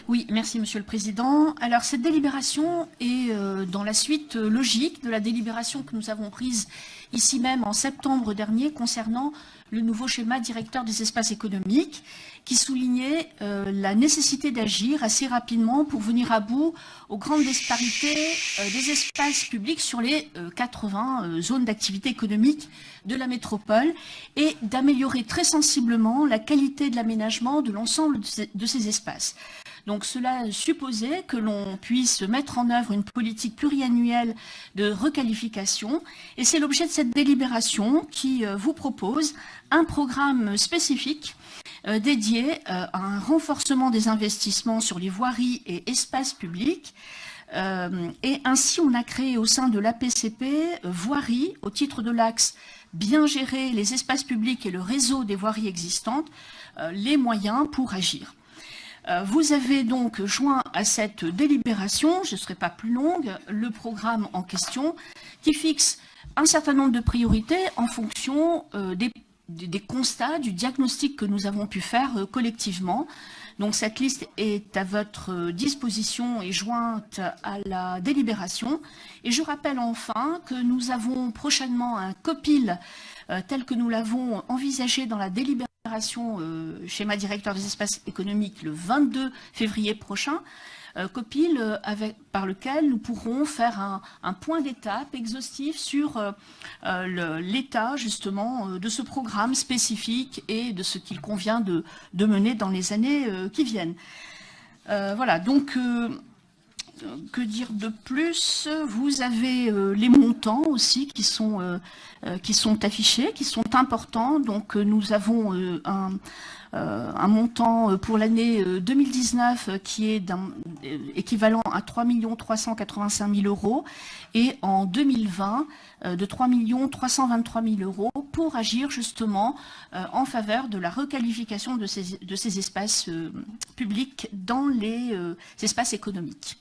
Oui, merci Monsieur le Président. Alors cette délibération est dans la suite logique de la délibération que nous avons prise ici même en septembre dernier concernant le nouveau schéma directeur des espaces économiques qui soulignait la nécessité d'agir assez rapidement pour venir à bout aux grandes disparités des espaces publics sur les 80 zones d'activité économique de la métropole et d'améliorer très sensiblement la qualité de l'aménagement de l'ensemble de ces espaces. Donc cela supposait que l'on puisse mettre en œuvre une politique pluriannuelle de requalification et c'est l'objet de cette délibération qui vous propose un programme spécifique dédié à un renforcement des investissements sur les voiries et espaces publics. Et ainsi, on a créé au sein de l'APCP voirie au titre de l'axe bien gérer les espaces publics et le réseau des voiries existantes, les moyens pour agir. Vous avez donc joint à cette délibération, je ne serai pas plus longue, le programme en question qui fixe un certain nombre de priorités en fonction des constats, du diagnostic que nous avons pu faire collectivement. Donc cette liste est à votre disposition et jointe à la délibération. Et je rappelle enfin que nous avons prochainement un COPIL tel que nous l'avons envisagé dans la délibération schéma directeur des espaces économiques le 22 février prochain, COPIL par lequel nous pourrons faire un point d'étape exhaustif sur l'état justement de ce programme spécifique et de ce qu'il convient de mener dans les années qui viennent. Voilà, donc que dire de plus? Vous avez les montants aussi qui sont affichés, qui sont importants. Donc nous avons un montant pour l'année 2019 qui est équivalent à 3 385 000 euros et en 2020 de 3 323 000 euros pour agir justement en faveur de la requalification de ces espaces publics dans les espaces économiques.